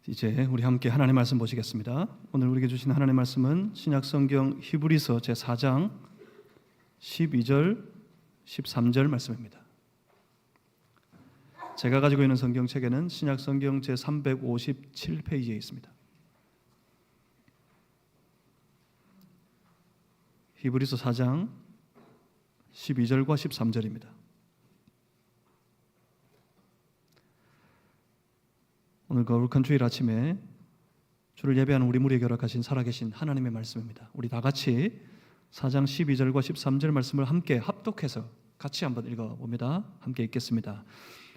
이제 우리 함께 하나님의 말씀 보시겠습니다. 오늘 우리에게 주신 하나님의 말씀은 신약성경 히브리서 제4장 12절 13절 말씀입니다. 제가 가지고 있는 성경책에는 신약성경 제357페이지에 있습니다. 히브리서 4장 12절과 13절입니다. 오늘 거룩한 주일 아침에 주를 예배하는 우리 무리에게 허락하신 살아계신 하나님의 말씀입니다. 우리 다 같이 4장 12절과 13절 말씀을 함께 합독해서 같이 한번 읽어봅니다. 함께 읽겠습니다.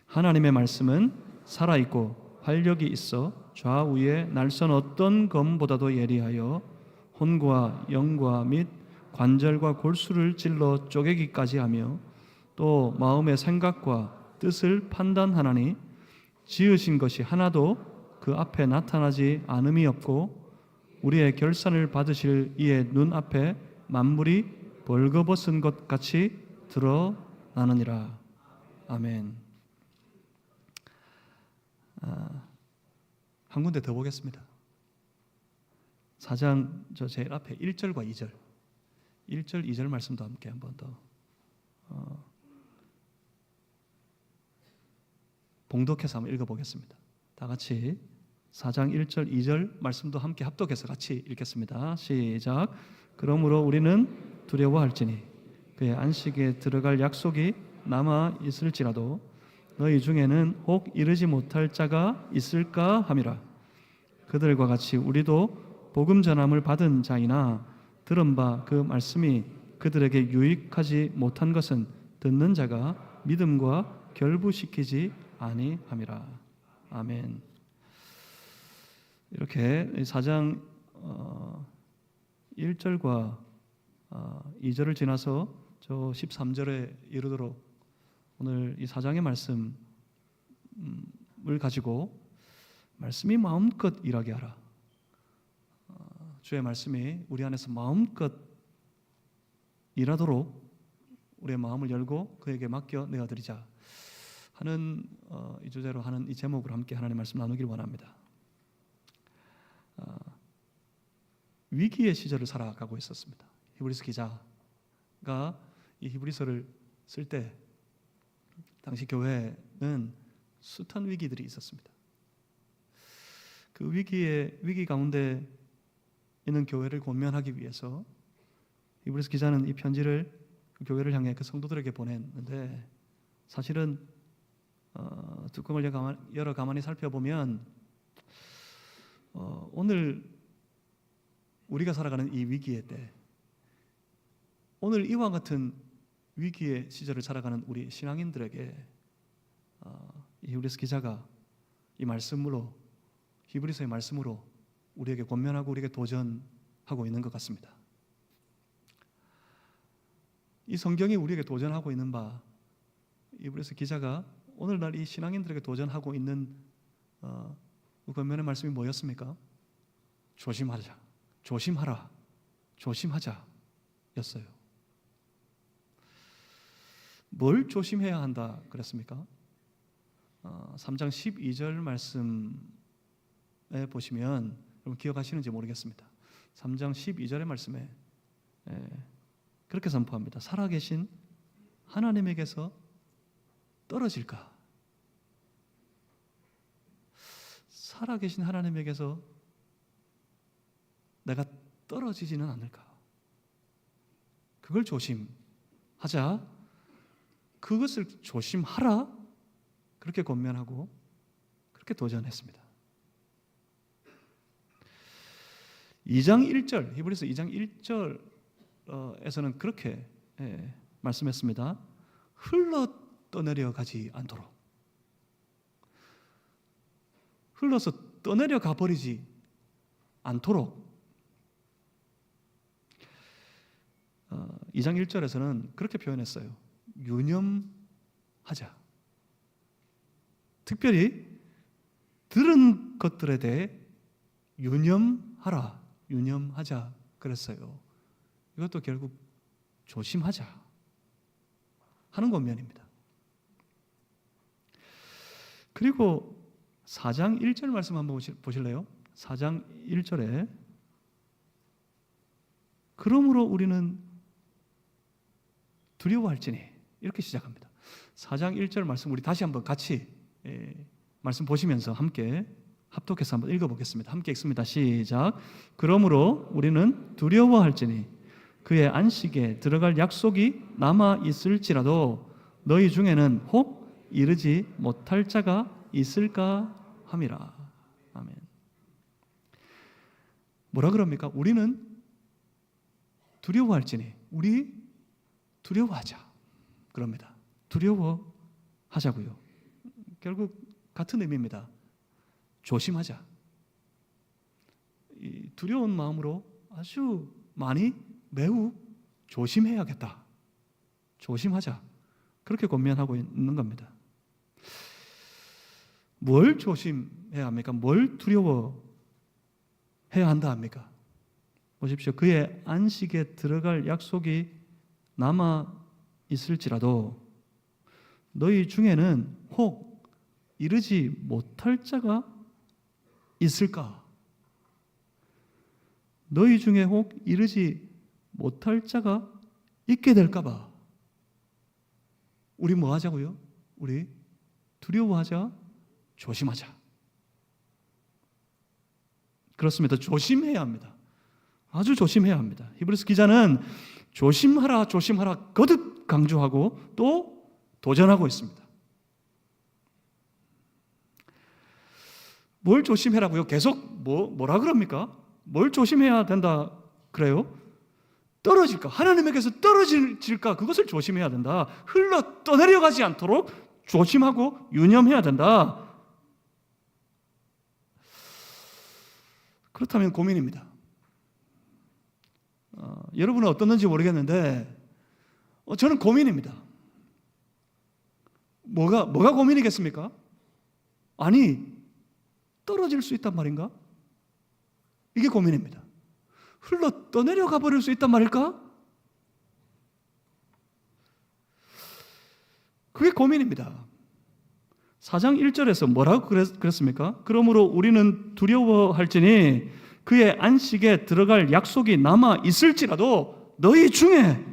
하나님의 말씀은 살아있고 활력이 있어 좌우의 날선 어떤 검보다도 예리하여 혼과 영과 및 관절과 골수를 찔러 쪼개기까지 하며 또 마음의 생각과 뜻을 판단하나니 지으신 것이 하나도 그 앞에 나타나지 않음이 없고 우리의 결산을 받으실 이의 눈앞에 만물이 벌거벗은 것 같이 드러나느니라. 아멘. 한 군데 더 보겠습니다. 4장 저 제일 앞에 1절과 2절 1절 2절 말씀도 함께 한 번 더 봉독해서 한번 읽어보겠습니다. 다 같이 4장 1절 2절 말씀도 함께 합독해서 같이 읽겠습니다. 시작. 그러므로 우리는 두려워할지니 그의 안식에 들어갈 약속이 남아 있을지라도 너희 중에는 혹 이르지 못할 자가 있을까 함이라. 그들과 같이 우리도 복음 전함을 받은 자이나 들은 바 그 말씀이 그들에게 유익하지 못한 것은 듣는 자가 믿음과 결부시키지 아니함이라. 아멘. 이렇게 4장 1절과 2절을 지나서 저 13절에 이르도록 오늘 이 4장의 말씀을 가지고 말씀이 마음껏 일하게 하라. 주의 말씀이 우리 안에서 마음껏 일하도록 우리의 마음을 열고 그에게 맡겨 내어드리자 하는 이 주제로 하는 이 제목으로 함께 하나님의 말씀 나누길 원합니다. 위기의 시절을 살아가고 있었습니다. 히브리서 기자가 이 히브리서를 쓸 때 당시 교회는 숱한 위기들이 있었습니다. 그 위기 가운데 있는 교회를 권면하기 위해서 히브리서 기자는 이 편지를 교회를 향해 그 성도들에게 보냈는데 사실은 뚜껑을 열어 가만히 살펴보면 오늘 우리가 살아가는 이 위기의 때, 오늘 이와 같은 위기의 시절을 살아가는 우리 신앙인들에게 이 히브리서 기자가 이 말씀으로, 히브리서의 말씀으로 우리에게 권면하고 우리에게 도전하고 있는 것 같습니다. 이 성경이 우리에게 도전하고 있는 바, 히브리서 기자가 오늘날 이 신앙인들에게 도전하고 있는 권면의 말씀이 뭐였습니까? 조심하자, 조심하라, 조심하자 였어요. 뭘 조심해야 한다 그랬습니까? 3장 12절 말씀에 보시면 여러분 기억하시는지 모르겠습니다. 3장 12절의 말씀에 그렇게 선포합니다. 살아계신 하나님에게서 떨어질까? 살아계신 하나님에게서 내가 떨어지지는 않을까? 그걸 조심하자. 그것을 조심하라. 그렇게 권면하고 그렇게 도전했습니다. 2장 1절, 히브리서 2장 1절에서는 그렇게 말씀했습니다. 흘러 떠내려 가지 않도록. 흘러서 떠내려 가버리지 않도록 2장 1절에서는 그렇게 표현했어요. 유념하자. 특별히 들은 것들에 대해 유념하라. 유념하자 그랬어요. 이것도 결국 조심하자 하는 권면입니다. 그리고 4장 1절 말씀 한번 보실래요? 4장 1절에 그러므로 우리는 두려워할지니 이렇게 시작합니다. 4장 1절 말씀 우리 다시 한번 같이 말씀 보시면서 함께 합독해서 한번 읽어보겠습니다. 함께 읽습니다. 시작. 그러므로 우리는 두려워할지니 그의 안식에 들어갈 약속이 남아 있을지라도 너희 중에는 혹 이르지 못할 자가 있을까 함이라. 아멘. 뭐라 그럽니까? 우리는 두려워할지니 우리 두려워하자 그럽니다. 두려워하자고요. 결국 같은 의미입니다. 조심하자. 이 두려운 마음으로 아주 많이 매우 조심해야겠다. 조심하자. 그렇게 권면하고 있는 겁니다. 뭘 조심해야 합니까? 뭘 두려워해야 한다 합니까? 보십시오. 그의 안식에 들어갈 약속이 남아 있을지라도 너희 중에는 혹 이르지 못할 자가 있을까? 너희 중에 혹 이르지 못할 자가 있게 될까 봐. 우리 뭐 하자고요? 우리 두려워하자, 조심하자. 그렇습니다. 조심해야 합니다. 아주 조심해야 합니다. 히브리서 기자는 조심하라, 조심하라 거듭 강조하고 또 도전하고 있습니다. 뭘 조심해라고요? 계속 뭐라 그럽니까? 뭘 조심해야 된다 그래요? 떨어질까? 하나님에게서 떨어질까? 그것을 조심해야 된다. 흘러 떠내려가지 않도록 조심하고 유념해야 된다. 그렇다면 고민입니다. 여러분은 어떻는지 모르겠는데 저는 고민입니다. 뭐가 고민이겠습니까? 아니 떨어질 수 있단 말인가? 이게 고민입니다. 흘러 떠내려가 버릴 수 있단 말일까? 그게 고민입니다. 4장 1절에서 뭐라고 그랬습니까? 그러므로 우리는 두려워할지니 그의 안식에 들어갈 약속이 남아 있을지라도 너희 중에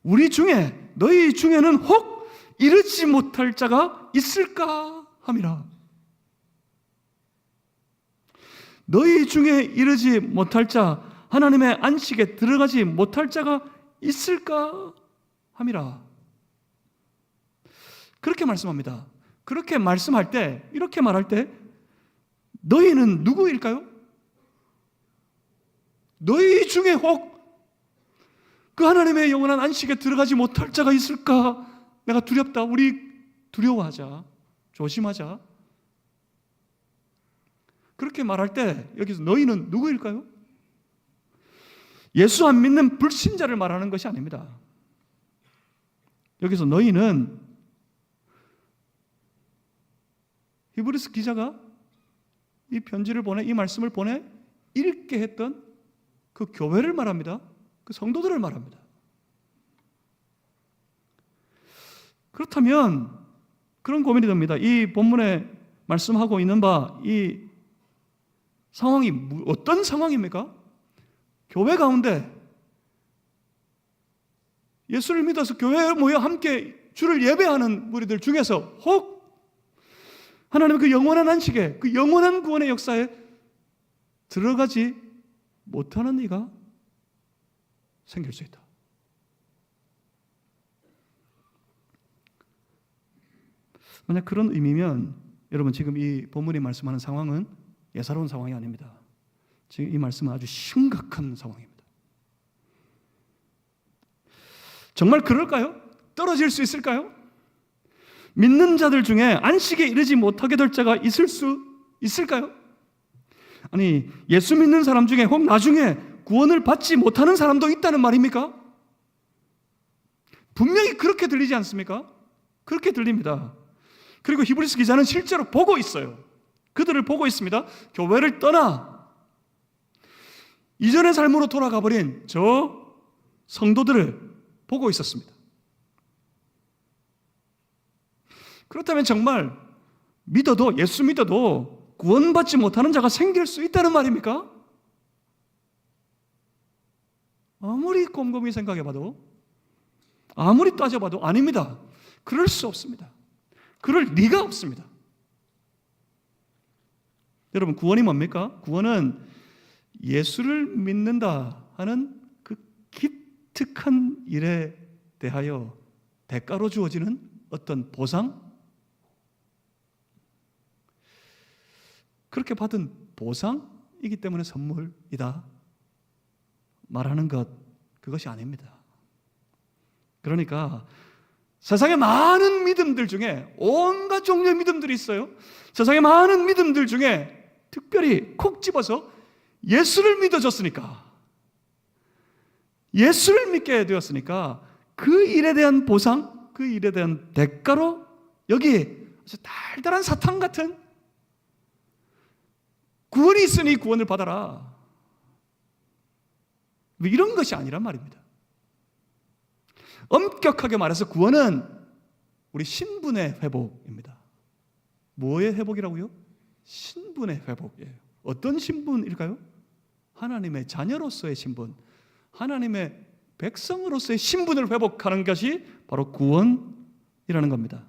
우리 중에 너희 중에는 혹 이르지 못할 자가 있을까 함이라. 너희 중에 이르지 못할 자, 하나님의 안식에 들어가지 못할 자가 있을까 함이라. 그렇게 말씀합니다. 그렇게 말씀할 때, 이렇게 말할 때 너희는 누구일까요? 너희 중에 혹 그 하나님의 영원한 안식에 들어가지 못할 자가 있을까? 내가 두렵다. 우리 두려워하자. 조심하자. 그렇게 말할 때 여기서 너희는 누구일까요? 예수 안 믿는 불신자를 말하는 것이 아닙니다. 여기서 너희는 히브리서 기자가 이 편지를 보내, 이 말씀을 보내 읽게 했던 그 교회를 말합니다. 그 성도들을 말합니다. 그렇다면 그런 고민이 듭니다. 이 본문에 말씀하고 있는 바 이 상황이 어떤 상황입니까? 교회 가운데 예수를 믿어서 교회에 모여 함께 주를 예배하는 무리들 중에서 혹 하나님의 그 영원한 안식에, 그 영원한 구원의 역사에 들어가지 못하는 이가 생길 수 있다. 만약 그런 의미면 여러분 지금 이 본문이 말씀하는 상황은 예사로운 상황이 아닙니다. 지금 이 말씀은 아주 심각한 상황입니다. 정말 그럴까요? 떨어질 수 있을까요? 믿는 자들 중에 안식에 이르지 못하게 될 자가 있을 수 있을까요? 아니 예수 믿는 사람 중에 혹 나중에 구원을 받지 못하는 사람도 있다는 말입니까? 분명히 그렇게 들리지 않습니까? 그렇게 들립니다. 그리고 히브리서 기자는 실제로 보고 있어요. 그들을 보고 있습니다. 교회를 떠나 이전의 삶으로 돌아가 버린 저 성도들을 보고 있었습니다. 그렇다면 정말 믿어도, 예수 믿어도 구원받지 못하는 자가 생길 수 있다는 말입니까? 아무리 곰곰이 생각해봐도, 아무리 따져봐도 아닙니다. 그럴 수 없습니다. 그럴 리가 없습니다. 여러분, 구원이 뭡니까? 구원은 예수를 믿는다 하는 그 기특한 일에 대하여 대가로 주어지는 어떤 보상? 그렇게 받은 보상이기 때문에 선물이다 말하는 것, 그것이 아닙니다. 그러니까 세상에 많은 믿음들 중에 온갖 종류의 믿음들이 있어요. 세상에 많은 믿음들 중에 특별히 콕 집어서 예수를 믿어줬으니까, 예수를 믿게 되었으니까 그 일에 대한 보상, 그 일에 대한 대가로 여기 아주 달달한 사탕 같은 구원이 있으니 구원을 받아라, 뭐 이런 것이 아니란 말입니다. 엄격하게 말해서 구원은 우리 신분의 회복입니다. 뭐의 회복이라고요? 신분의 회복이에요. 어떤 신분일까요? 하나님의 자녀로서의 신분, 하나님의 백성으로서의 신분을 회복하는 것이 바로 구원이라는 겁니다.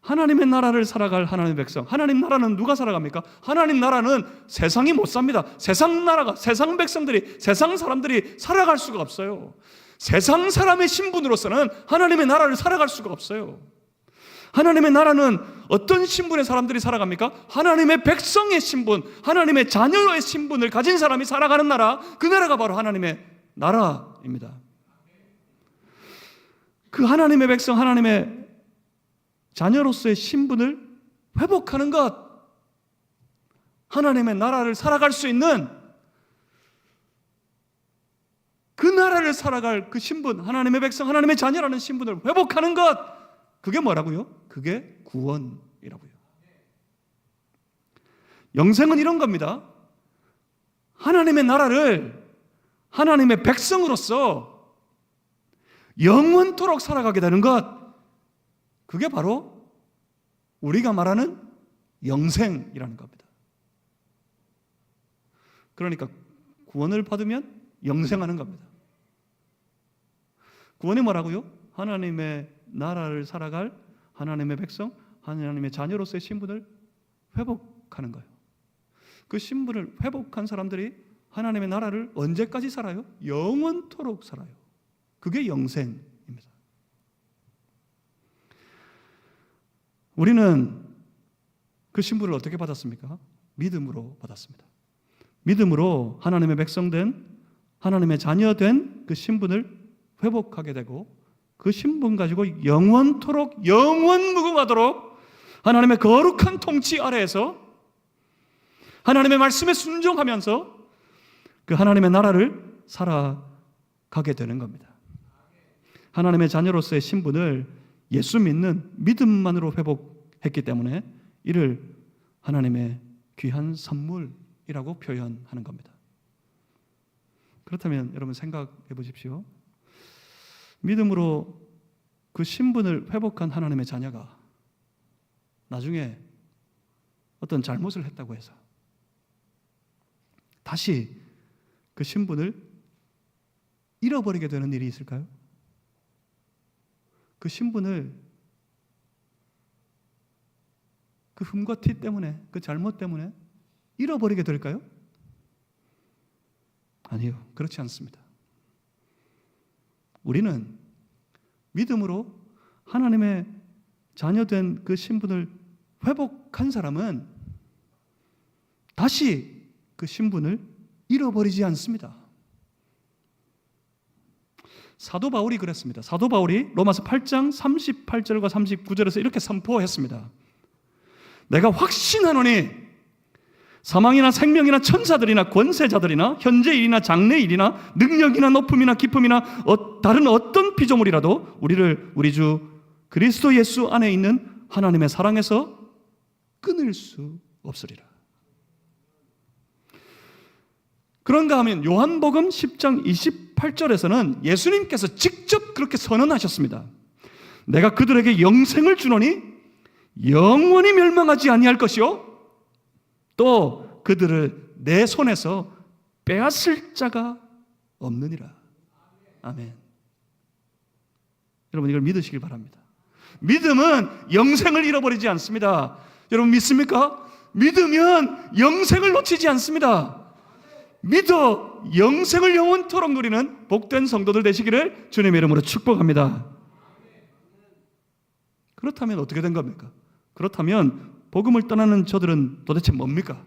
하나님의 나라를 살아갈 하나님의 백성, 하나님 나라는 누가 살아갑니까? 하나님 나라는 세상이 못 삽니다. 세상 나라가, 세상 백성들이, 세상 사람들이 살아갈 수가 없어요. 세상 사람의 신분으로서는 하나님의 나라를 살아갈 수가 없어요. 하나님의 나라는 어떤 신분의 사람들이 살아갑니까? 하나님의 백성의 신분, 하나님의 자녀의 신분을 가진 사람이 살아가는 나라, 그 나라가 바로 하나님의 나라입니다. 그 하나님의 백성, 하나님의 자녀로서의 신분을 회복하는 것, 하나님의 나라를 살아갈 수 있는 그 나라를 살아갈 그 신분, 하나님의 백성, 하나님의 자녀라는 신분을 회복하는 것, 그게 뭐라고요? 그게 구원이라고요. 영생은 이런 겁니다. 하나님의 나라를 하나님의 백성으로서 영원토록 살아가게 되는 것, 그게 바로 우리가 말하는 영생이라는 겁니다. 그러니까 구원을 받으면 영생하는 겁니다. 구원이 뭐라고요? 하나님의 나라를 살아갈 하나님의 백성, 하나님의 자녀로서의 신분을 회복하는 거예요. 그 신분을 회복한 사람들이 하나님의 나라를 언제까지 살아요? 영원토록 살아요. 그게 영생입니다. 우리는 그 신분을 어떻게 받았습니까? 믿음으로 받았습니다. 믿음으로 하나님의 백성된, 하나님의 자녀된 그 신분을 회복하게 되고, 그 신분 가지고 영원토록, 영원무궁하도록 하나님의 거룩한 통치 아래에서 하나님의 말씀에 순종하면서 그 하나님의 나라를 살아가게 되는 겁니다. 하나님의 자녀로서의 신분을 예수 믿는 믿음만으로 회복했기 때문에 이를 하나님의 귀한 선물이라고 표현하는 겁니다. 그렇다면 여러분 생각해 보십시오. 믿음으로 그 신분을 회복한 하나님의 자녀가 나중에 어떤 잘못을 했다고 해서 다시 그 신분을 잃어버리게 되는 일이 있을까요? 그 신분을 그 흠과 티 때문에, 그 잘못 때문에 잃어버리게 될까요? 아니요, 그렇지 않습니다. 우리는 믿음으로 하나님의 자녀된 그 신분을 회복한 사람은 다시 그 신분을 잃어버리지 않습니다. 사도 바울이 그랬습니다. 사도 바울이 로마서 8장 38절과 39절에서 이렇게 선포했습니다. 내가 확신하노니 사망이나 생명이나 천사들이나 권세자들이나 현재일이나 장래일이나 능력이나 높음이나 깊음이나 다른 어떤 피조물이라도 우리를 우리 주 그리스도 예수 안에 있는 하나님의 사랑에서 끊을 수 없으리라. 그런가 하면 요한복음 10장 28절에서는 예수님께서 직접 그렇게 선언하셨습니다. 내가 그들에게 영생을 주노니 영원히 멸망하지 아니할 것이요 또 그들을 내 손에서 빼앗을 자가 없느니라. 아멘. 여러분 이걸 믿으시길 바랍니다. 믿음은 영생을 잃어버리지 않습니다. 여러분 믿습니까? 믿으면 영생을 놓치지 않습니다. 믿어 영생을 영원토록 누리는 복된 성도들 되시기를 주님의 이름으로 축복합니다. 그렇다면 어떻게 된 겁니까? 그렇다면 복음을 떠나는 저들은 도대체 뭡니까?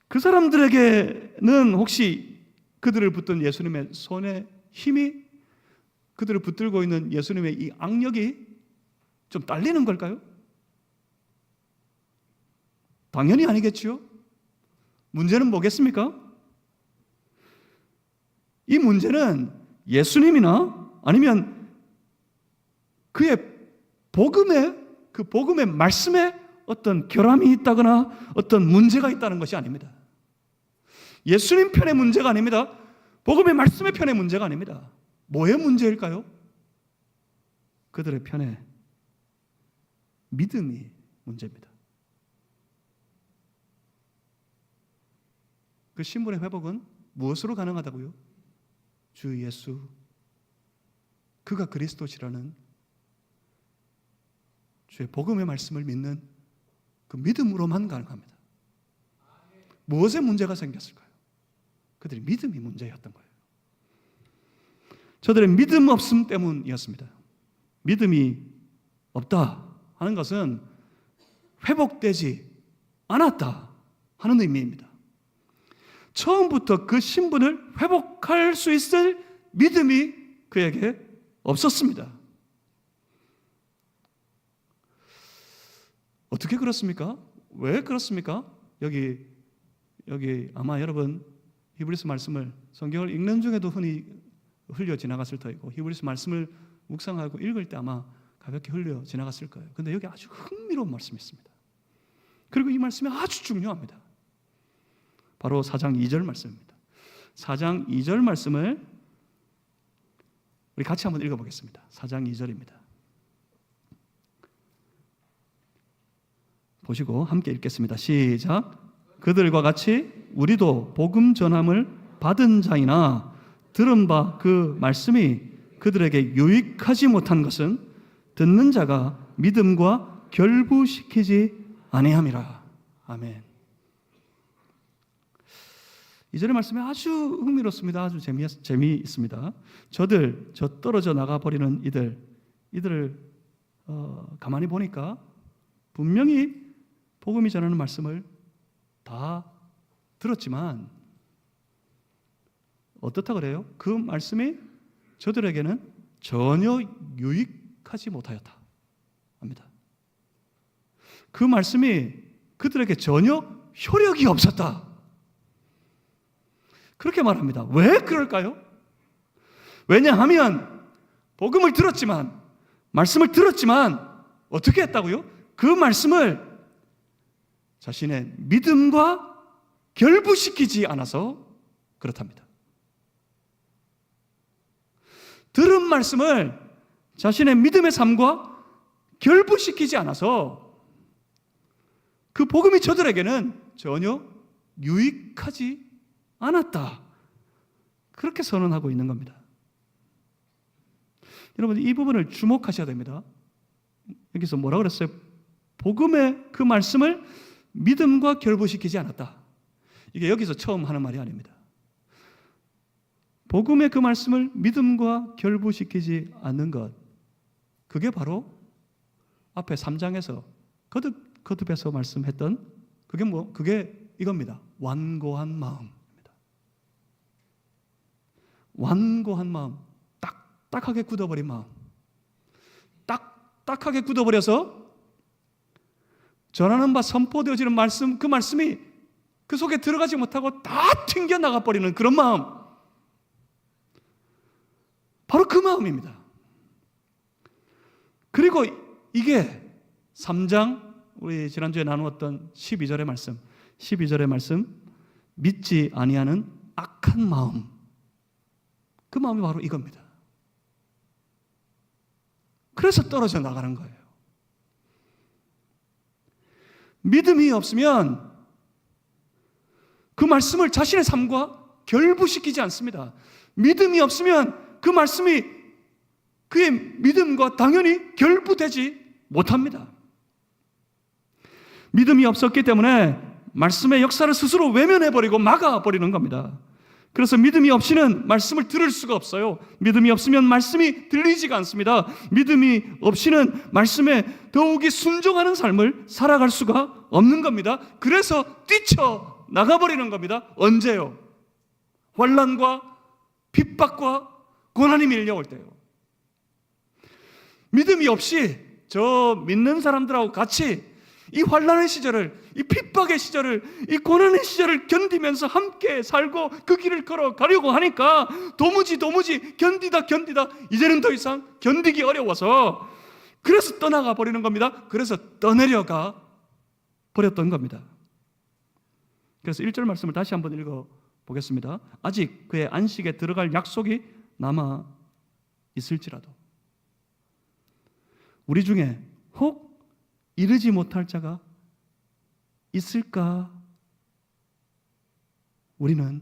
그 사람들에게는 혹시 그들을 붙든 예수님의 손에 힘이, 그들을 붙들고 있는 예수님의 이 악력이 좀 딸리는 걸까요? 당연히 아니겠지요. 문제는 뭐겠습니까? 이 문제는 예수님이나 아니면 그의 그 복음의 말씀에 어떤 결함이 있다거나 어떤 문제가 있다는 것이 아닙니다. 예수님 편의 문제가 아닙니다. 복음의 말씀의 편의 문제가 아닙니다. 뭐의 문제일까요? 그들의 편에 믿음이 문제입니다. 그 신분의 회복은 무엇으로 가능하다고요? 주 예수, 그가 그리스도시라는 주의 복음의 말씀을 믿는 그 믿음으로만 가능합니다. 무엇에 문제가 생겼을까요? 그들의 믿음이 문제였던 거예요. 저들의 믿음 없음 때문이었습니다. 믿음이 없다 하는 것은 회복되지 않았다 하는 의미입니다. 처음부터 그 신분을 회복할 수 있을 믿음이 그에게 없었습니다. 어떻게 그렇습니까? 왜 그렇습니까? 여기 아마 여러분 히브리서 말씀을 성경을 읽는 중에도 흔히 흘려 지나갔을 터이고 히브리서 말씀을 묵상하고 읽을 때 아마 가볍게 흘려 지나갔을 거예요. 근데 여기 아주 흥미로운 말씀이 있습니다. 그리고 이 말씀이 아주 중요합니다. 바로 4장 2절 말씀입니다. 4장 2절 말씀을 우리 같이 한번 읽어보겠습니다. 4장 2절입니다. 보시고 함께 읽겠습니다. 시작. 그들과 같이 우리도 복음 전함을 받은 자이나 들은 바 그 말씀이 그들에게 유익하지 못한 것은 듣는 자가 믿음과 결부시키지 아니함이라. 아멘. 이 절의 말씀이 아주 흥미롭습니다. 아주 재미있습니다. 저 떨어져 나가버리는 이들을 가만히 보니까 분명히 복음이 전하는 말씀을 다 들었지만 어떻다 그래요? 그 말씀이 저들에게는 전혀 유익하지 못하였다 합니다. 그 말씀이 그들에게 전혀 효력이 없었다. 그렇게 말합니다. 왜 그럴까요? 왜냐하면 복음을 들었지만, 말씀을 들었지만 어떻게 했다고요? 그 말씀을 자신의 믿음과 결부시키지 않아서 그렇답니다. 들은 말씀을 자신의 믿음의 삶과 결부시키지 않아서 그 복음이 저들에게는 전혀 유익하지 않았다. 그렇게 선언하고 있는 겁니다. 여러분 이 부분을 주목하셔야 됩니다. 여기서 뭐라고 그랬어요? 복음의 그 말씀을 믿음과 결부시키지 않았다. 이게 여기서 처음 하는 말이 아닙니다. 복음의 그 말씀을 믿음과 결부시키지 않는 것, 그게 바로 앞에 3장에서 거듭해서 말씀했던 그게 이겁니다. 완고한 마음입니다. 완고한 마음, 딱딱하게 굳어버린 마음, 딱딱하게 굳어버려서 전하는 바 선포되어지는 말씀, 그 말씀이 그 속에 들어가지 못하고 다 튕겨나가 버리는 그런 마음, 바로 그 마음입니다. 그리고 이게 3장 우리 지난주에 나누었던 12절의 말씀 믿지 아니하는 악한 마음, 그 마음이 바로 이겁니다. 그래서 떨어져 나가는 거예요. 믿음이 없으면 그 말씀을 자신의 삶과 결부시키지 않습니다. 믿음이 없으면 그 말씀이 그의 믿음과 당연히 결부되지 못합니다. 믿음이 없었기 때문에 말씀의 역사를 스스로 외면해버리고 막아버리는 겁니다. 그래서 믿음이 없이는 말씀을 들을 수가 없어요. 믿음이 없으면 말씀이 들리지가 않습니다. 믿음이 없이는 말씀에 더욱이 순종하는 삶을 살아갈 수가 없는 겁니다. 그래서 뛰쳐나가버리는 겁니다. 언제요? 환난과 핍박과 고난이 밀려올 때요. 믿음이 없이 저 믿는 사람들하고 같이 이 환난의 시절을, 이 핍박의 시절을, 이 고난의 시절을 견디면서 함께 살고 그 길을 걸어가려고 하니까 도무지 견디다 이제는 더 이상 견디기 어려워서 그래서 떠나가 버리는 겁니다. 그래서 떠내려가 버렸던 겁니다. 그래서 1절 말씀을 다시 한번 읽어보겠습니다. 아직 그의 안식에 들어갈 약속이 남아 있을지라도 우리 중에 혹 이르지 못할 자가 있을까? 우리는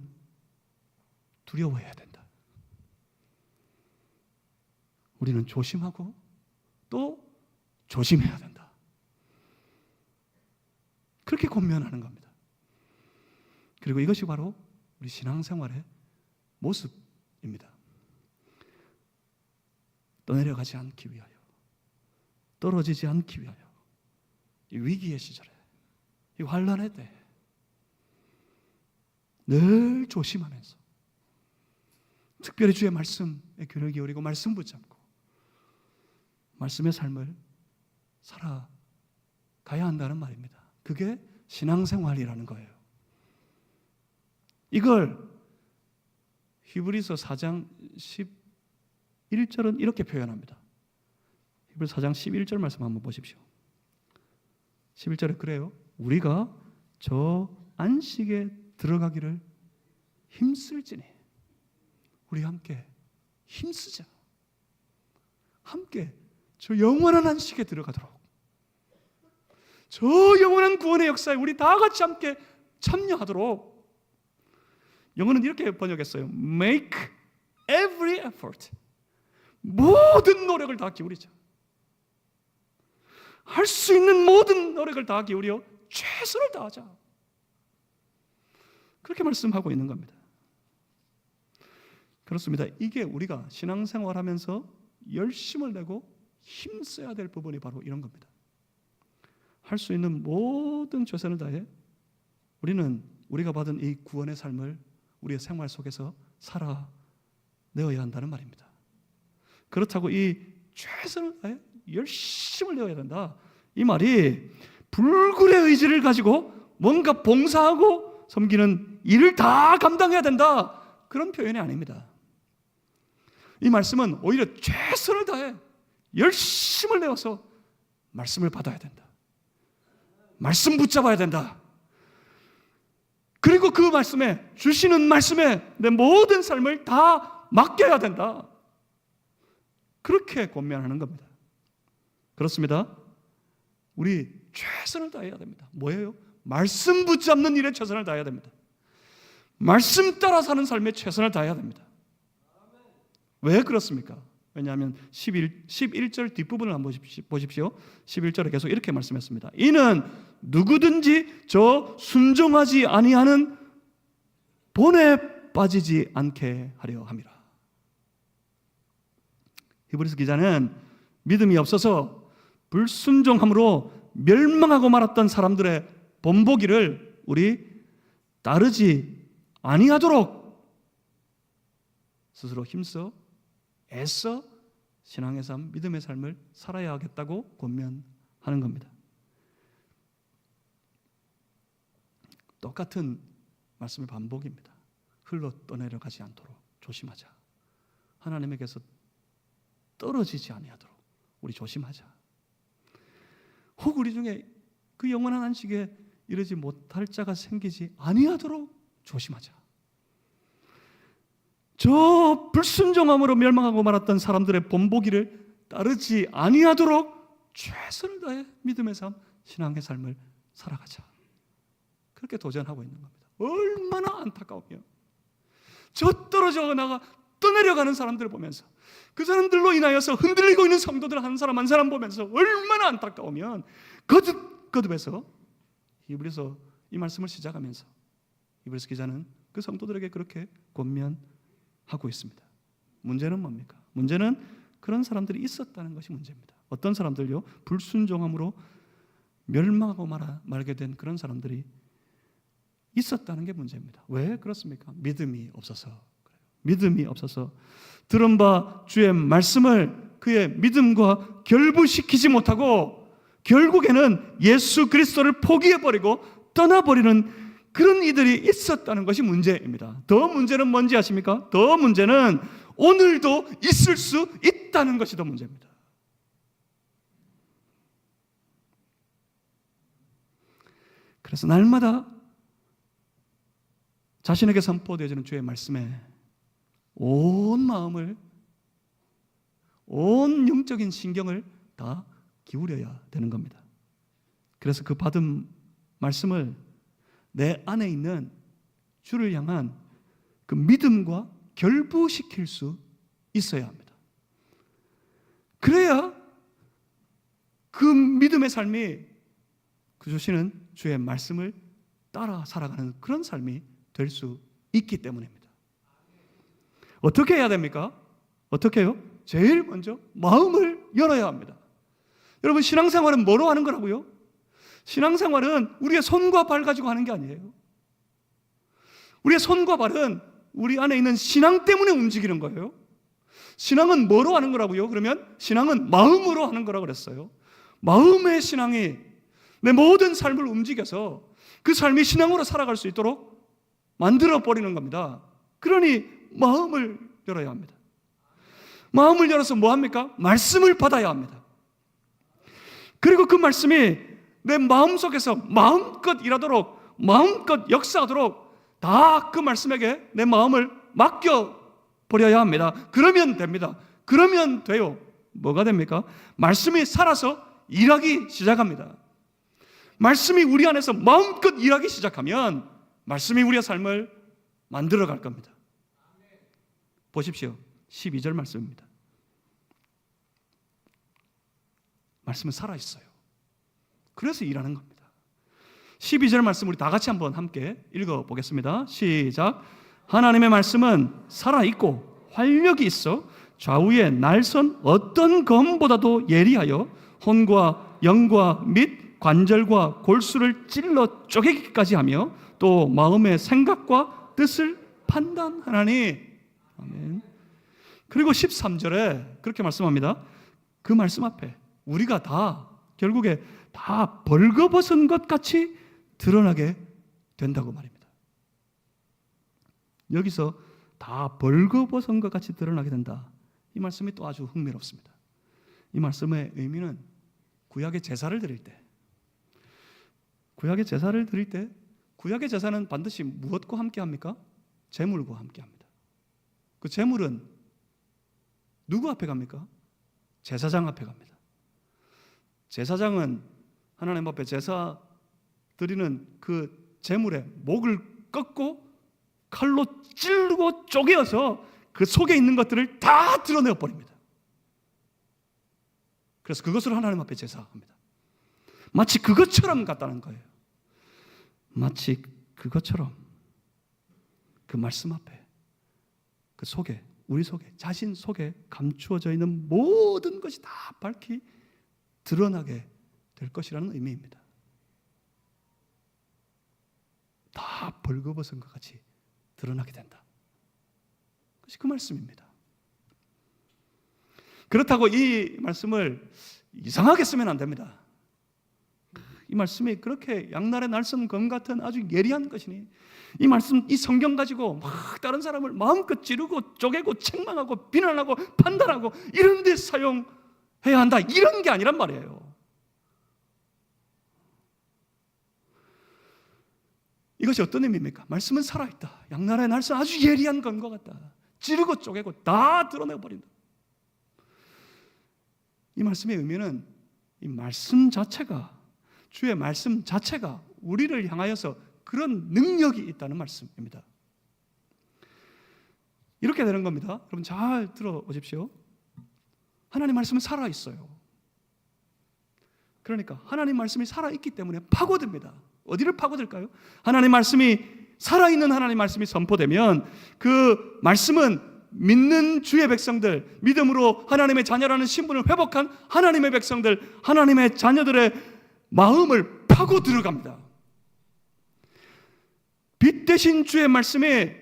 두려워해야 된다. 우리는 조심하고 또 조심해야 된다. 그렇게 권면하는 겁니다. 그리고 이것이 바로 우리 신앙생활의 모습입니다. 떠내려가지 않기 위하여, 떨어지지 않기 위하여, 이 위기의 시절에, 이 환난의 때에 늘 조심하면서 특별히 주의 말씀에 귀를 기울이고 말씀 붙잡고 말씀의 삶을 살아가야 한다는 말입니다. 그게 신앙생활이라는 거예요. 이걸 히브리서 4장 11절은 이렇게 표현합니다. 히브리서 4장 11절 말씀 한번 보십시오. 11절에 그래요. 우리가 저 안식에 들어가기를 힘쓸지니 우리 함께 힘쓰자. 함께 저 영원한 안식에 들어가도록, 저 영원한 구원의 역사에 우리 다 같이 함께 참여하도록. 영어는 이렇게 번역했어요. Make every effort. 모든 노력을 다 기울이자. 할 수 있는 모든 노력을 다 기울여 최선을 다하자. 그렇게 말씀하고 있는 겁니다. 그렇습니다. 이게 우리가 신앙생활하면서 열심을 내고 힘써야 될 부분이 바로 이런 겁니다. 할 수 있는 모든 최선을 다해 우리는 우리가 받은 이 구원의 삶을 우리의 생활 속에서 살아내어야 한다는 말입니다. 그렇다고 이 최선을 다해 열심을 내어야 된다, 이 말이 불굴의 의지를 가지고 뭔가 봉사하고 섬기는 일을 다 감당해야 된다, 그런 표현이 아닙니다. 이 말씀은 오히려 최선을 다해 열심을 내어서 말씀을 받아야 된다, 말씀 붙잡아야 된다, 그리고 그 말씀에, 주시는 말씀에 내 모든 삶을 다 맡겨야 된다, 그렇게 권면하는 겁니다. 그렇습니다. 우리 최선을 다해야 됩니다. 뭐예요? 말씀 붙잡는 일에 최선을 다해야 됩니다. 말씀 따라 사는 삶에 최선을 다해야 됩니다. 왜 그렇습니까? 왜냐하면 11절 뒷부분을 한번 보십시오. 11절에 계속 이렇게 말씀했습니다. 이는 누구든지 저 순종하지 아니하는 본에 빠지지 않게 하려 함이라. 히브리서 기자는 믿음이 없어서 불순종함으로 멸망하고 말았던 사람들의 본보기를 우리 따르지 아니하도록 스스로 힘써 애써 신앙의 삶, 믿음의 삶을 살아야 하겠다고 권면하는 겁니다. 똑같은 말씀의 반복입니다. 흘러 떠내려가지 않도록 조심하자. 하나님에게서 떨어지지 아니하도록 우리 조심하자. 혹 우리 중에 그 영원한 안식에 이르지 못할 자가 생기지 아니하도록 조심하자. 저 불순종함으로 멸망하고 말았던 사람들의 본보기를 따르지 아니하도록 최선을 다해 믿음의 삶, 신앙의 삶을 살아가자. 그렇게 도전하고 있는 겁니다. 얼마나 안타까우며 저 떨어져 나가 떠내려가는 사람들을 보면서 그 사람들로 인하여서 흔들리고 있는 성도들 한 사람 한 사람 보면서 얼마나 안타까우면 거듭해서 히브리서 이 말씀을 시작하면서 히브리서 기자는 그 성도들에게 그렇게 권면하고 있습니다. 문제는 뭡니까? 문제는 그런 사람들이 있었다는 것이 문제입니다. 어떤 사람들요? 불순종함으로 멸망하고 말게 된 그런 사람들이 있었다는 게 문제입니다. 왜 그렇습니까? 믿음이 없어서 그래요. 믿음이 없어서 들은 바 주의 말씀을 그의 믿음과 결부시키지 못하고 결국에는 예수 그리스도를 포기해버리고 떠나버리는 그런 이들이 있었다는 것이 문제입니다. 더 문제는 뭔지 아십니까? 더 문제는 오늘도 있을 수 있다는 것이 더 문제입니다. 그래서 날마다 자신에게 선포되어지는 주의 말씀에 온 마음을, 온 영적인 신경을 다 기울여야 되는 겁니다. 그래서 그 받은 말씀을 내 안에 있는 주를 향한 그 믿음과 결부시킬 수 있어야 합니다. 그래야 그 믿음의 삶이 그 주시는 주의 말씀을 따라 살아가는 그런 삶이 될 수 있기 때문입니다. 어떻게 해야 됩니까? 어떻게 해요? 제일 먼저 마음을 열어야 합니다. 여러분, 신앙생활은 뭐로 하는 거라고요? 신앙생활은 우리의 손과 발 가지고 하는 게 아니에요. 우리의 손과 발은 우리 안에 있는 신앙 때문에 움직이는 거예요. 신앙은 뭐로 하는 거라고요? 그러면 신앙은 마음으로 하는 거라고 그랬어요. 마음의 신앙이 내 모든 삶을 움직여서 그 삶이 신앙으로 살아갈 수 있도록 만들어버리는 겁니다. 그러니 마음을 열어야 합니다. 마음을 열어서 뭐 합니까? 말씀을 받아야 합니다. 그리고 그 말씀이 내 마음속에서 마음껏 일하도록, 마음껏 역사하도록 다 그 말씀에게 내 마음을 맡겨버려야 합니다. 그러면 됩니다. 그러면 돼요. 뭐가 됩니까? 말씀이 살아서 일하기 시작합니다. 말씀이 우리 안에서 마음껏 일하기 시작하면 말씀이 우리의 삶을 만들어갈 겁니다. 보십시오. 12절 말씀입니다. 말씀은 살아있어요. 그래서 일하는 겁니다. 12절 말씀 우리 다 같이 한번 함께 읽어보겠습니다. 시작. 하나님의 말씀은 살아있고 활력이 있어 좌우에 날선 어떤 검보다도 예리하여 혼과 영과 및 관절과 골수를 찔러 쪼개기까지 하며 또 마음의 생각과 뜻을 판단하나니. 아멘. 그리고 13절에 그렇게 말씀합니다. 그 말씀 앞에 우리가 다 결국에 다 벌거벗은 것 같이 드러나게 된다고 말입니다. 여기서 다 벌거벗은 것 같이 드러나게 된다. 이 말씀이 또 아주 흥미롭습니다. 이 말씀의 의미는 구약의 제사를 드릴 때, 구약의 제사는 반드시 무엇과 함께 합니까? 제물과 함께 합니다. 그 제물은 누구 앞에 갑니까? 제사장 앞에 갑니다. 제사장은 하나님 앞에 제사 드리는 그 제물의 목을 꺾고 칼로 찌르고 쪼개어서 그 속에 있는 것들을 다 드러내어 버립니다. 그래서 그것을 하나님 앞에 제사합니다. 마치 그것처럼 같다는 거예요. 마치 그것처럼 그 말씀 앞에 그 속에, 우리 속에, 자신 속에 감추어져 있는 모든 것이 다 밝히 드러나게 될 것이라는 의미입니다. 다 벌거벗은 것 같이 드러나게 된다. 그것이 그 말씀입니다. 그렇다고 이 말씀을 이상하게 쓰면 안 됩니다. 이 말씀이 그렇게 양날의 날선 검 같은 아주 예리한 것이니 이 말씀, 이 성경 가지고 막 다른 사람을 마음껏 찌르고 쪼개고 책망하고 비난하고 판단하고 이런 데 사용해야 한다, 이런 게 아니란 말이에요. 이것이 어떤 의미입니까? 말씀은 살아있다. 양날의 날선 아주 예리한 검과 같다. 찌르고 쪼개고 다 드러내버린다. 이 말씀의 의미는 이 말씀 자체가, 주의 말씀 자체가 우리를 향하여서 그런 능력이 있다는 말씀입니다. 이렇게 되는 겁니다. 여러분 잘 들어보십시오. 하나님 말씀은 살아있어요. 그러니까 하나님 말씀이 살아있기 때문에 파고듭니다. 어디를 파고들까요? 하나님 말씀이, 살아있는 하나님 말씀이 선포되면 그 말씀은 믿는 주의 백성들, 믿음으로 하나님의 자녀라는 신분을 회복한 하나님의 백성들, 하나님의 자녀들의 마음을 파고 들어갑니다. 빛 대신 주의 말씀이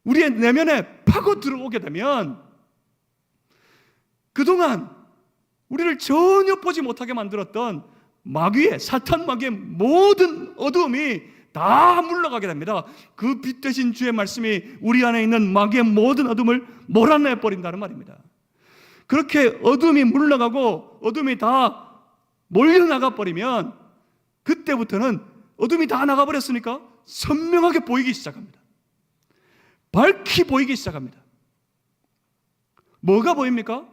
우리의 내면에 파고 들어오게 되면 그동안 우리를 전혀 보지 못하게 만들었던 마귀의, 사탄 마귀의 모든 어두움이 다 물러가게 됩니다. 그 빛 대신 주의 말씀이 우리 안에 있는 마귀의 모든 어둠을 몰아내 버린다는 말입니다. 그렇게 어둠이 물러가고 어둠이 다 몰려나가 버리면 그때부터는 어둠이 다 나가버렸으니까 선명하게 보이기 시작합니다. 밝히 보이기 시작합니다. 뭐가 보입니까?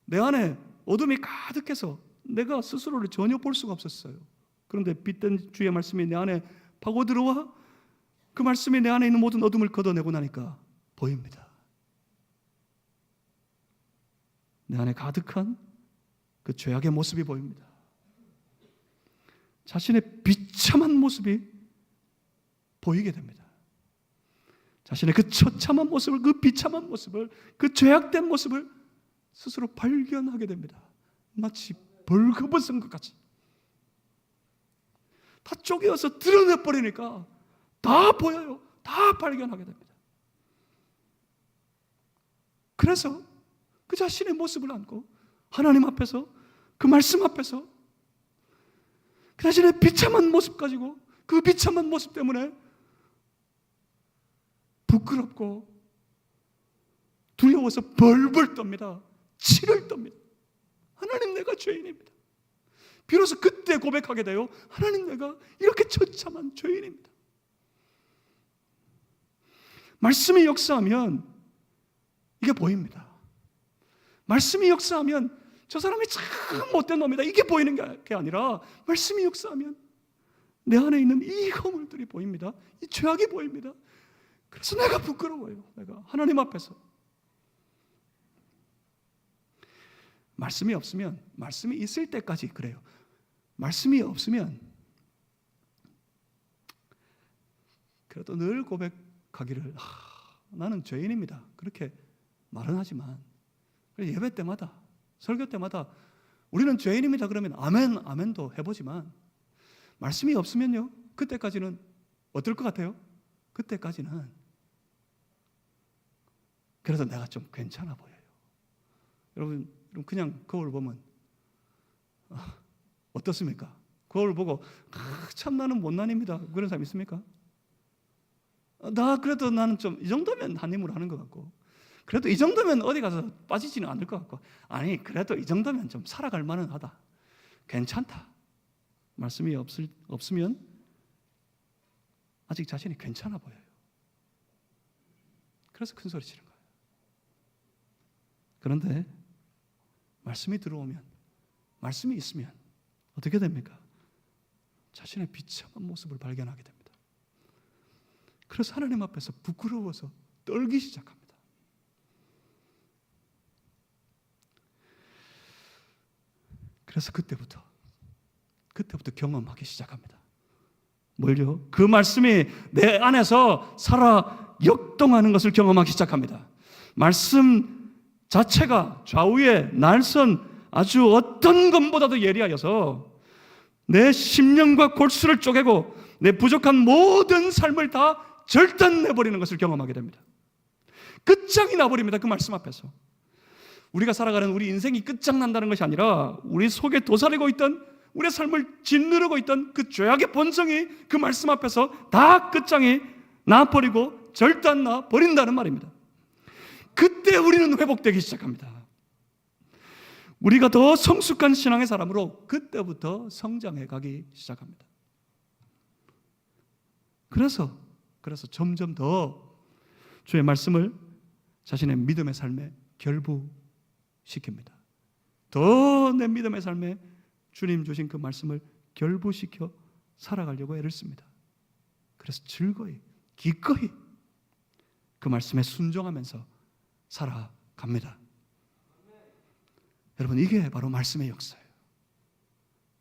내 안에 어둠이 가득해서 내가 스스로를 전혀 볼 수가 없었어요. 그런데 빛된 주의 말씀이 내 안에 파고 들어와 그 말씀이 내 안에 있는 모든 어둠을 걷어내고 나니까 보입니다. 내 안에 가득한 그 죄악의 모습이 보입니다. 자신의 비참한 모습이 보이게 됩니다. 자신의 그 처참한 모습을, 그 비참한 모습을, 그 죄악된 모습을 스스로 발견하게 됩니다. 마치 벌거벗은 것 같이 다 쪼개어서 드러내버리니까 다 보여요. 다 발견하게 됩니다. 그래서 그 자신의 모습을 안고 하나님 앞에서, 그 말씀 앞에서 그 자신의 비참한 모습 가지고, 그 비참한 모습 때문에 부끄럽고 두려워서 벌벌 떱니다. 치를 떱니다. 하나님, 내가 죄인입니다. 비로소 그때 고백하게 돼요. 하나님, 내가 이렇게 처참한 죄인입니다. 말씀이 역사하면 이게 보입니다. 말씀이 역사하면 저 사람이 참 못된 놈이다, 이게 보이는 게 아니라 말씀이 역사하면 내 안에 있는 이 허물들이 보입니다. 이 죄악이 보입니다. 그래서 내가 부끄러워요. 내가 하나님 앞에서. 말씀이 없으면, 말씀이 있을 때까지 그래요. 말씀이 없으면 그래도 늘 고백하기를, 나는 죄인입니다, 그렇게 말은 하지만 예배 때마다, 설교 때마다 우리는 죄인입니다 그러면 아멘, 아멘도 해보지만 말씀이 없으면요, 그때까지는 어떨 것 같아요? 그때까지는 그래도 내가 좀 괜찮아 보여요. 여러분 그냥 거울 보면 어떻습니까? 거울 보고 참 나는 못난입니다, 그런 사람 있습니까? 그래도 나는 좀 이 정도면 한 힘으로 하는 것 같고, 그래도 이 정도면 어디 가서 빠지지는 않을 것 같고, 아니 그래도 이 정도면 좀 살아갈 만은 하다, 괜찮다. 말씀이 없으면 아직 자신이 괜찮아 보여요. 그래서 큰 소리 치는 거예요. 그런데 말씀이 들어오면, 말씀이 있으면 어떻게 됩니까? 자신의 비참한 모습을 발견하게 됩니다. 그래서 하나님 앞에서 부끄러워서 떨기 시작합니다. 그래서 그때부터 경험하기 시작합니다. 뭘요? 그 말씀이 내 안에서 살아 역동하는 것을 경험하기 시작합니다. 말씀 자체가 좌우에 날선 아주 어떤 것보다도 예리하여서 내 심령과 골수를 쪼개고 내 부족한 모든 삶을 다 절단내버리는 것을 경험하게 됩니다. 끝장이 나버립니다. 그 말씀 앞에서. 우리가 살아가는 우리 인생이 끝장난다는 것이 아니라 우리 속에 도사리고 있던, 우리의 삶을 짓누르고 있던 그 죄악의 본성이 그 말씀 앞에서 다 끝장이 나버리고 절단나 버린다는 말입니다. 그때 우리는 회복되기 시작합니다. 우리가 더 성숙한 신앙의 사람으로 그때부터 성장해 가기 시작합니다. 그래서 점점 더 주의 말씀을 자신의 믿음의 삶에 결부시킵니다. 더 내 믿음의 삶에 주님 주신 그 말씀을 결부시켜 살아가려고 애를 씁니다. 그래서 즐거이, 기꺼이 그 말씀에 순종하면서 살아갑니다. 여러분, 이게 바로 말씀의 역사예요.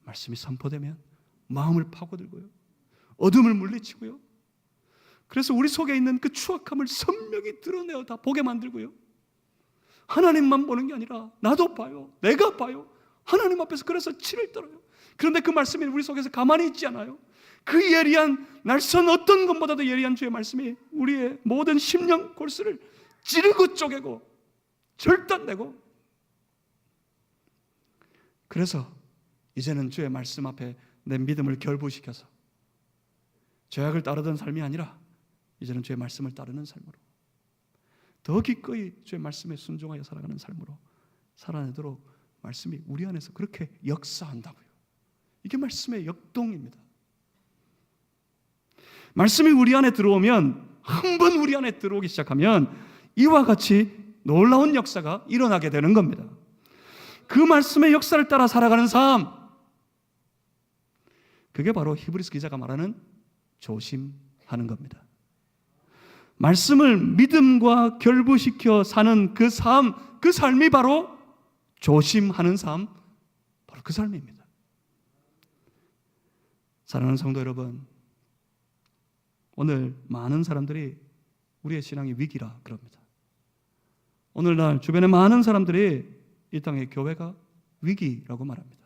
말씀이 선포되면 마음을 파고들고요, 어둠을 물리치고요, 그래서 우리 속에 있는 그 추악함을 선명히 드러내어 다 보게 만들고요, 하나님만 보는 게 아니라 나도 봐요, 내가 봐요, 하나님 앞에서 그래서 치를 떨어요. 그런데 그 말씀이 우리 속에서 가만히 있지 않아요. 그 예리한, 날선 어떤 것보다도 예리한 주의 말씀이 우리의 모든 심령 골수를 찌르고 쪼개고 절단내고, 그래서 이제는 주의 말씀 앞에 내 믿음을 결부시켜서 죄악을 따르던 삶이 아니라 이제는 주의 말씀을 따르는 삶으로, 더 기꺼이 주의 말씀에 순종하여 살아가는 삶으로 살아내도록 말씀이 우리 안에서 그렇게 역사한다고요. 이게 말씀의 역동입니다. 말씀이 우리 안에 들어오면, 한 번 우리 안에 들어오기 시작하면 이와 같이 놀라운 역사가 일어나게 되는 겁니다. 그 말씀의 역사를 따라 살아가는 삶, 그게 바로 히브리서 기자가 말하는 조심하는 겁니다. 말씀을 믿음과 결부시켜 사는 그 삶, 그 삶이 바로 조심하는 삶, 바로 그 삶입니다. 사랑하는 성도 여러분, 오늘 많은 사람들이 우리의 신앙이 위기라 그럽니다. 오늘날 주변에 많은 사람들이 이 땅의 교회가 위기라고 말합니다.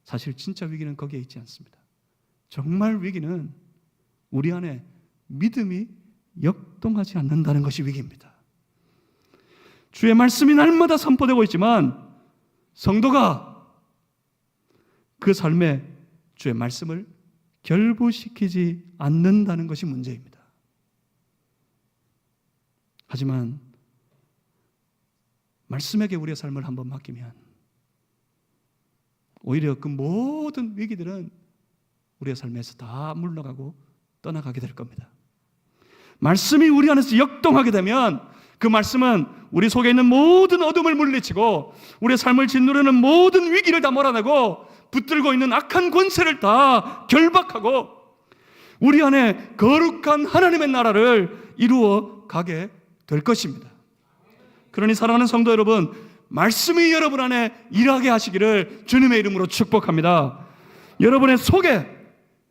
사실 진짜 위기는 거기에 있지 않습니다. 정말 위기는 우리 안에 믿음이 역동하지 않는다는 것이 위기입니다. 주의 말씀이 날마다 선포되고 있지만 성도가 그 삶에 주의 말씀을 결부시키지 않는다는 것이 문제입니다. 하지만 말씀에게 우리의 삶을 한번 맡기면 오히려 그 모든 위기들은 우리의 삶에서 다 물러가고 떠나가게 될 겁니다. 말씀이 우리 안에서 역동하게 되면 그 말씀은 우리 속에 있는 모든 어둠을 물리치고 우리의 삶을 짓누르는 모든 위기를 다 몰아내고 붙들고 있는 악한 권세를 다 결박하고 우리 안에 거룩한 하나님의 나라를 이루어 가게 될 것입니다. 그러니 사랑하는 성도 여러분, 말씀이 여러분 안에 일하게 하시기를 주님의 이름으로 축복합니다. 여러분의 속에,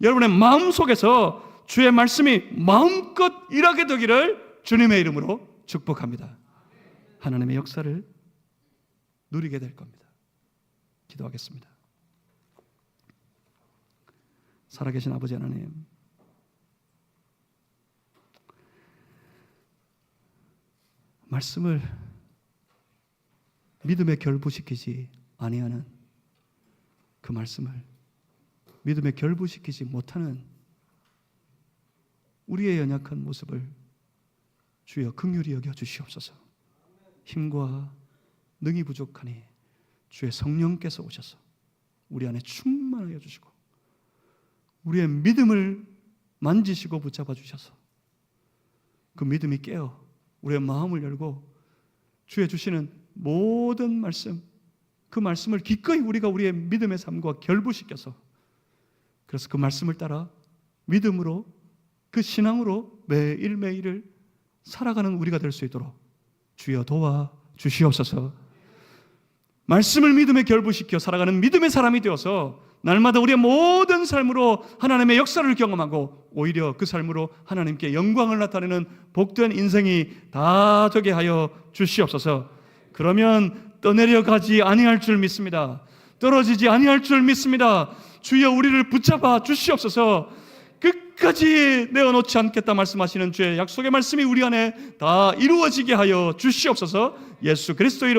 여러분의 마음 속에서 주의 말씀이 마음껏 일하게 되기를 주님의 이름으로 축복합니다. 하나님의 역사를 누리게 될 겁니다. 기도하겠습니다. 살아계신 아버지 하나님, 말씀을 믿음에 결부시키지 아니하는 그 말씀을 믿음에 결부시키지 못하는 우리의 연약한 모습을 주여 긍휼히 여겨 주시옵소서. 힘과 능히 부족하니 주의 성령께서 오셔서 우리 안에 충만하여 주시고 우리의 믿음을 만지시고 붙잡아 주셔서 그 믿음이 깨어 우리의 마음을 열고 주의 주시는 모든 말씀, 그 말씀을 기꺼이 우리가 우리의 믿음의 삶과 결부시켜서 그래서 그 말씀을 따라 믿음으로 그 신앙으로 매일매일을 살아가는 우리가 될 수 있도록 주여 도와 주시옵소서. 말씀을 믿음에 결부시켜 살아가는 믿음의 사람이 되어서 날마다 우리의 모든 삶으로 하나님의 역사를 경험하고 오히려 그 삶으로 하나님께 영광을 나타내는 복된 인생이 다 되게 하여 주시옵소서. 그러면 떠내려 가지 아니할 줄 믿습니다. 떨어지지 아니할 줄 믿습니다. 주여 우리를 붙잡아 주시옵소서. 끝까지 내어놓지 않겠다 말씀하시는 주의 약속의 말씀이 우리 안에 다 이루어지게 하여 주시옵소서. 예수 그리스도 이름